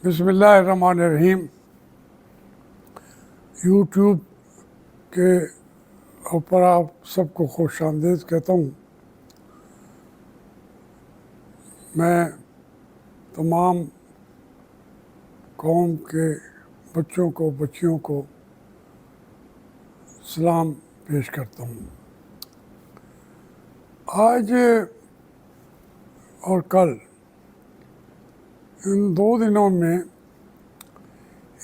बिस्मिल्लाहिर्रहमानिर्रहीम। यूट्यूब के ऊपर आप सबको खुश आमदीद कहता हूँ। मैं तमाम कौम के बच्चों को बच्चियों को सलाम पेश करता हूँ। आज और कल इन 2 दिनों में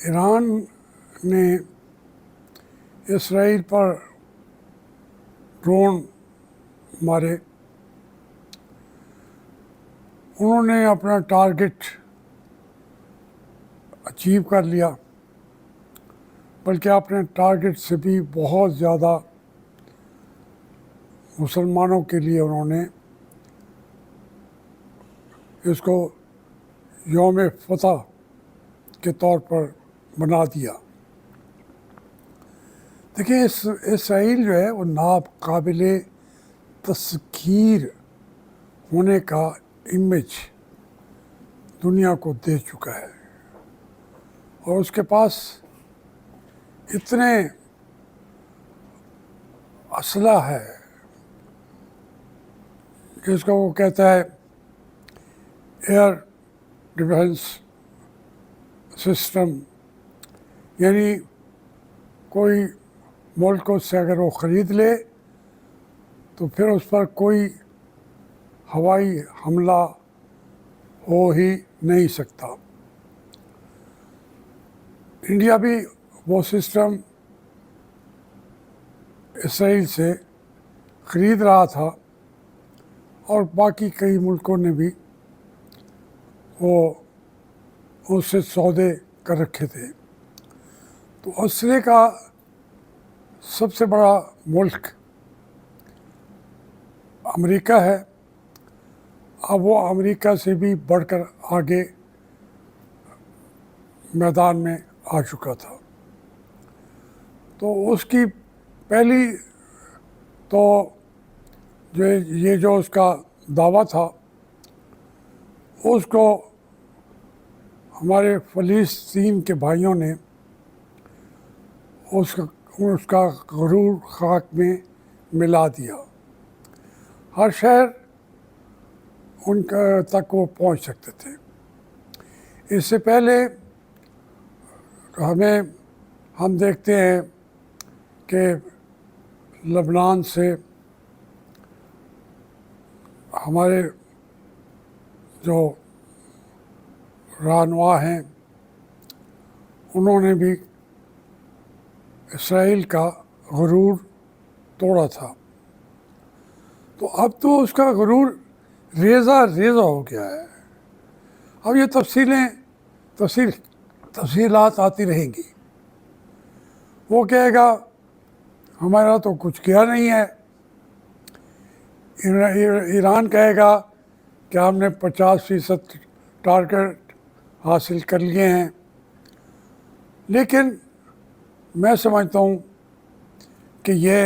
ईरान ने इसराइल पर ड्रोन मारे। उन्होंने अपना टारगेट अचीव कर लिया, बल्कि अपने टारगेट से भी बहुत ज़्यादा मुसलमानों के लिए उन्होंने इसको यौम फतह के तौर पर बना दिया। देखिए, इसराइल जो है वो नाकाबिले तस्खीर होने का इमेज दुनिया को दे चुका है और उसके पास इतने असला है जिसको वो कहता है एयर डिफेंस सिस्टम, यानी कोई मुल्क उससे अगर वो ख़रीद ले तो फिर उस पर कोई हवाई हमला हो ही नहीं सकता। इंडिया भी वो सिस्टम इसराइल से ख़रीद रहा था और बाकी कई मुल्कों ने भी वो उससे सौदे कर रखे थे। तो असले का सबसे बड़ा मुल्क अमेरिका है। अब वो अमेरिका से भी बढ़कर आगे मैदान में आ चुका था। तो उसकी पहली तो जो उसका दावा था उसको हमारे फ़लस्तीन के भाइयों ने उसका गरूर खाक में मिला दिया। हर शहर उनका तक वो पहुंच सकते थे। इससे पहले हम देखते हैं कि लबनान से हमारे जो रहनुमा हैं उन्होंने भी इसराइल का गरूर तोड़ा था। तो अब तो उसका गरूर रेज़ा हो गया है। अब ये तफसीलात आती रहेंगी। वो कहेगा हमारा तो कुछ किया नहीं है। ईरान कहेगा कि हमने 50% टारगेट हासिल कर लिए हैं। लेकिन मैं समझता हूँ कि ये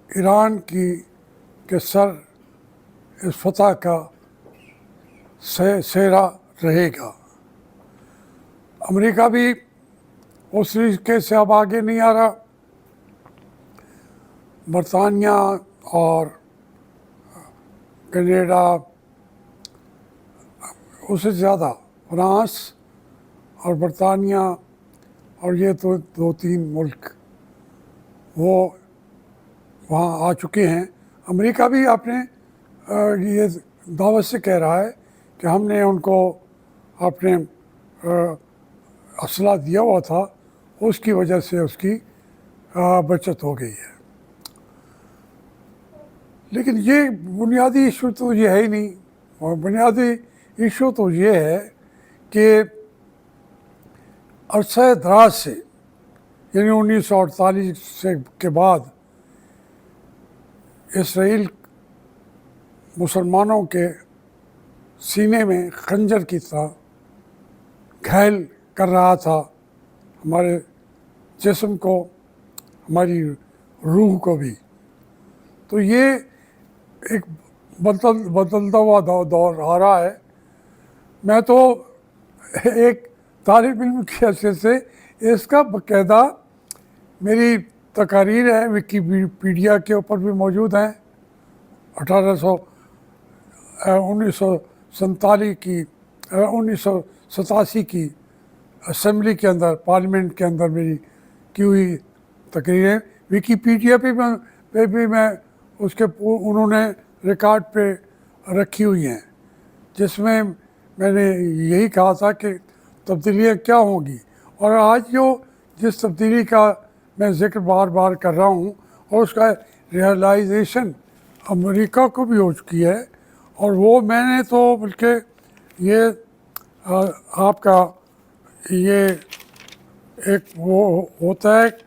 ईरान के सर इस फतह का सेहरा रहेगा। अमेरिका भी उस तरीके से अब आगे नहीं आ रहा। बरतानिया और कनाडा, उससे ज़्यादा फ्रांस और बरतानिया और ये तो 2-3 मुल्क वो वहाँ आ चुके हैं। अमेरिका भी अपने ये दावत से कह रहा है कि हमने उनको अपने असला दिया हुआ था, उसकी वजह से उसकी बचत हो गई है। लेकिन ये बुनियादी इशू तो ये है ही नहीं। और बुनियादी इशू तो ये है कि अरसा दराज से, यानी 1948 के बाद इसराइल मुसलमानों के सीने में खंजर की तरह घायल कर रहा था, हमारे जिस्म को, हमारी रूह को भी। तो ये एक बदलता हुआ दौर आ रहा है। मैं तो एक तालिब इल्म की हैसियत से इसका बाकायदा मेरी तकारीर है विकीपीडिया के ऊपर भी मौजूद हैं। 1947 की 1987 की असम्बली के अंदर, पार्लियामेंट के अंदर मेरी की हुई तकरीरें विकीपीडिया पे भी मैं उसके उन्होंने रिकॉर्ड पे रखी हुई हैं, जिसमें मैंने यही कहा था कि तब्दीलियाँ क्या होंगी। और आज जो जिस तब्दीली का मैं ज़िक्र बार बार कर रहा हूँ और उसका रियलाइजेशन अमेरिका को भी हो चुकी है। और वो मैंने तो बल्कि ये आपका ये एक वो होता है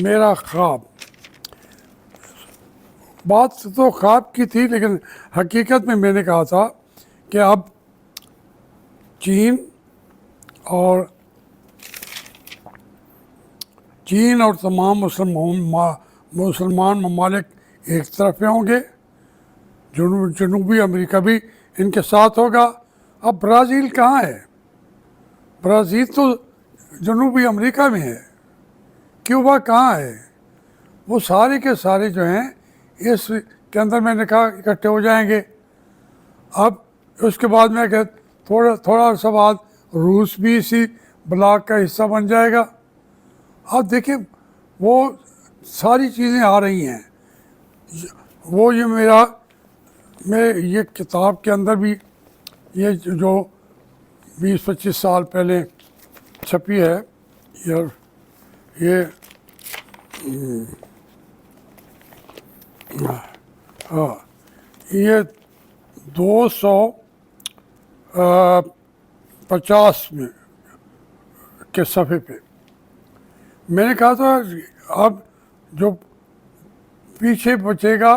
मेरा ख्वाब, बात तो ख्वाब की थी लेकिन हकीकत में मैंने कहा था कि अब चीन और तमाम मुसलमान ममालिक एक तरफ में होंगे, जनूबी अमेरिका भी इनके साथ होगा। अब ब्राज़ील कहाँ है? ब्राज़ील तो जनूबी अमेरिका में है। क्यूबा कहाँ है? वो सारे के सारे जो हैं इस के अंदर मैंने कहा इकट्ठे हो जाएंगे। अब उसके बाद में कह थोड़ा सा बाद रूस भी इसी ब्लॉक का हिस्सा बन जाएगा। अब देखिए वो सारी चीज़ें आ रही हैं। वो ये मैं ये किताब के अंदर भी ये जो 20-25 साल पहले छपी है यार, ये हाँ, ये 250 में के सफ़े पे मैंने कहा था अब जो पीछे बचेगा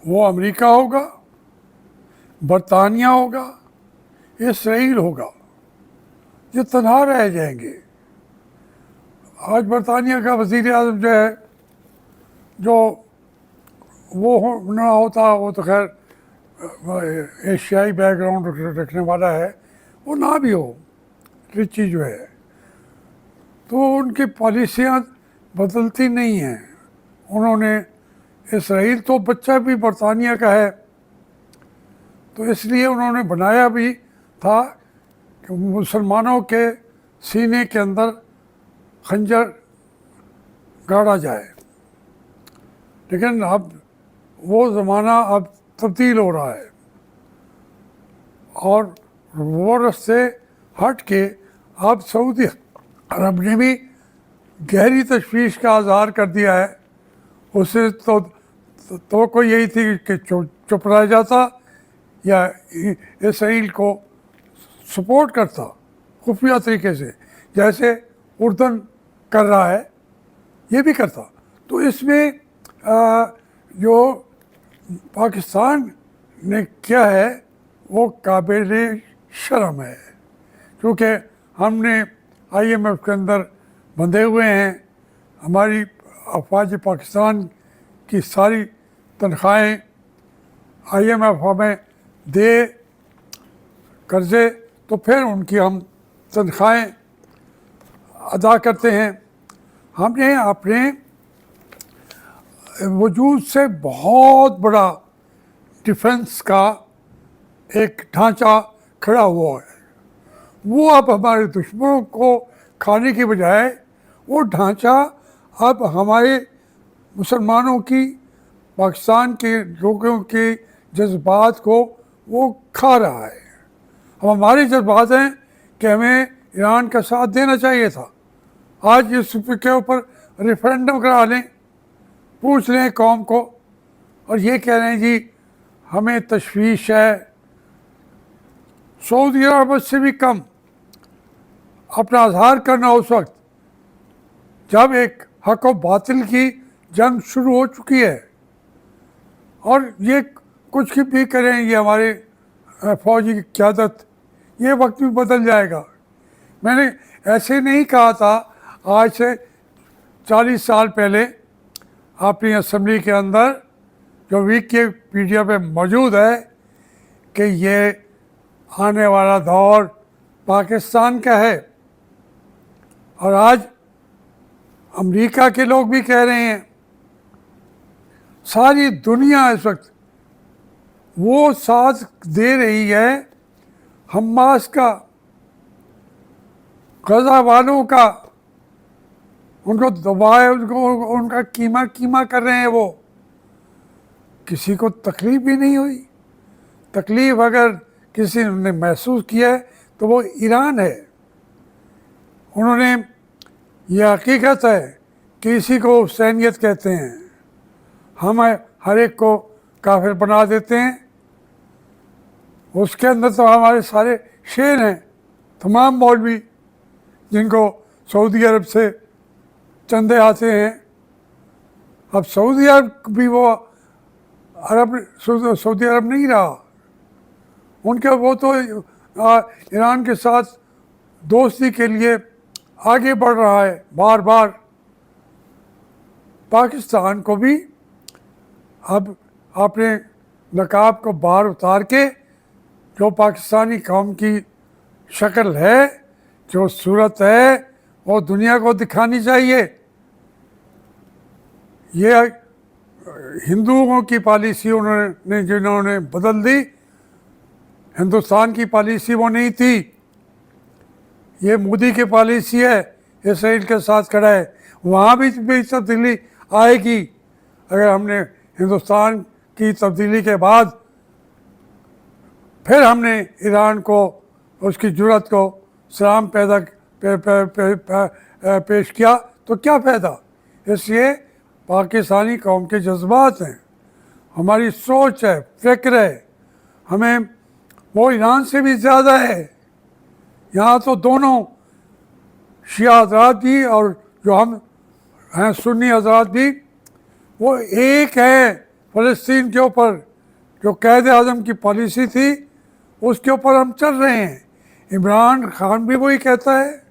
वो अमेरिका होगा, बरतानिया होगा, इसराइल होगा, ये तनहा रह जाएंगे। आज बरतानिया का वज़ीर आज़म जो है, जो वो ना होता, वो तो खैर एशियाई बैकग्राउंड रखने वाला है, वो ना भी हो, रिची जो है, तो उनकी पॉलिसियाँ बदलती नहीं हैं। उन्होंने इसराइल तो बच्चा भी बरतानिया का है, तो इसलिए उन्होंने बनाया भी था कि मुसलमानों के सीने के अंदर खंजर गाड़ा जाए। लेकिन अब वो ज़माना अब तब्दील हो रहा है और वो रास्ते हट के अब सऊदी अरब ने भी गहरी तशवीश का इज़हार कर दिया है। उससे तो कोई यही थी कि चुप रह जाता या इसराइल को सपोर्ट करता खुफिया तरीके से, जैसे उर्दन कर रहा है, ये भी करता। तो इसमें जो पाकिस्तान ने किया है वो काबिल शर्म है, क्योंकि हमने IMF के अंदर बंधे हुए हैं। हमारी अफवाज पाकिस्तान की सारी तनख्वाहें IMF हमें दे कर्ज़े, तो फिर उनकी हम तनख्वाहें अदा करते हैं। हमने अपने वजूद से बहुत बड़ा डिफेंस का एक ढांचा खड़ा हुआ है। वो अब हमारे दुश्मनों को खाने के बजाय वो ढांचा अब हमारे मुसलमानों की, पाकिस्तान के लोगों के जज्बात को वो खा रहा है। अब हमारे जज्बात हैं कि हमें ईरान का साथ देना चाहिए था। आज इस के ऊपर रेफरेंडम करा लें, पूछ लें कौम को, और ये कह रहे हैं जी हमें तशवीश है। सऊदी अरब से भी कम अपना इजहार करना उस वक्त जब एक हक व बातिल की जंग शुरू हो चुकी है। और ये कुछ भी करें, ये हमारे फौजी की क़यादत, ये वक्त भी बदल जाएगा। मैंने ऐसे नहीं कहा था आज से 40 साल पहले अपनी असम्बली के अंदर, जो विकीपीडिया पे मौजूद है, कि ये आने वाला दौर पाकिस्तान का है। और आज अमेरिका के लोग भी कह रहे हैं, सारी दुनिया इस वक्त वो साथ दे रही है हमास का, गजा वालों का, उनको दबाए, उनको उनका कीमा कीमा कर रहे हैं। वो किसी को तकलीफ भी नहीं हुई। तकलीफ अगर किसी ने महसूस किया है तो वो ईरान है। उन्होंने, यह हकीकत है कि इसी को सैनियत कहते हैं। हम हर एक को काफिर बना देते हैं। उसके अंदर तो हमारे सारे शेर हैं, तमाम मौलवी जिनको सऊदी अरब से चंदे आते हैं। अब सऊदी अरब भी वो सऊदी अरब नहीं रहा। उनके वो तो ईरान के साथ दोस्ती के लिए आगे बढ़ रहा है बार बार। पाकिस्तान को भी अब अपने नकाब को बाहर उतार के जो पाकिस्तानी कौम की शक्ल है, जो सूरत है, वो दुनिया को दिखानी चाहिए। ये हिंदुओं की पॉलिसी उन्होंने जिन्होंने बदल दी, हिंदुस्तान की पॉलिसी वो नहीं थी। ये मोदी की पॉलिसी है, इसराइल के साथ खड़ा है। वहाँ भी तब्दीली आएगी अगर हमने हिंदुस्तान की तब्दीली के बाद फिर हमने ईरान को, उसकी जुर्रत को सलाम पेश किया तो क्या फ़ायदा। इसलिए पाकिस्तानी कौम के जज्बात हैं, हमारी सोच है, फ़िक्र है, हमें वो ईरान से भी ज़्यादा है। यहाँ तो दोनों शिया हज़रात भी और जो हम हैं सुन्नी हज़रात भी, वो एक है फ़लस्तीन के ऊपर। जो क़ायद आज़म की पॉलिसी थी उसके ऊपर हम चल रहे हैं। इमरान खान भी वही कहता है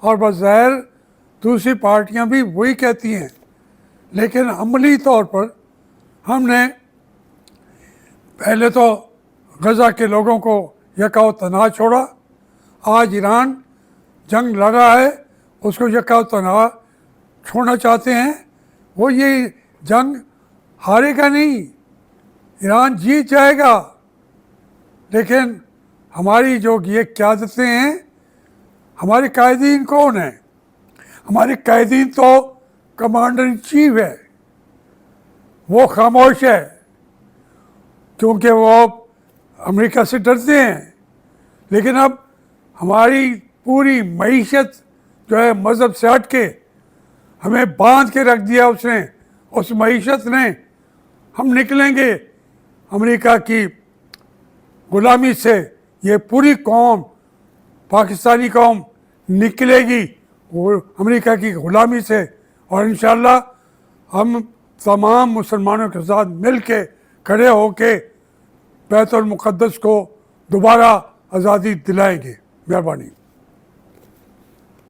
और बज़ाहिर दूसरी पार्टियां भी वही कहती हैं। लेकिन अमली तौर पर हमने पहले तो गज़ा के लोगों को यकाओ तना छोड़ा। आज ईरान जंग लगा है, उसको यकाओ तना छोड़ना चाहते हैं। वो ये जंग हारेगा नहीं, ईरान जीत जाएगा। लेकिन हमारी जो ये क़यादतें हैं, हमारे कायदीन कौन है? हमारे कायदीन तो कमांडर इन चीफ है, वो खामोश है क्योंकि वो अमेरिका से डरते हैं। लेकिन अब हमारी पूरी मईशत जो है मज़हब से हट के हमें बांध के रख दिया उसने, उस मईशत ने। हम निकलेंगे अमेरिका की ग़ुलामी से, ये पूरी कौम, पाकिस्तानी कौम निकलेगी वो अमेरिका की ग़ुलामी से। और इंशाअल्लाह हम तमाम मुसलमानों के साथ मिल के खड़े होके बैतुल मुक़द्दस को दोबारा आज़ादी दिलाएंगे। मेहरबानी।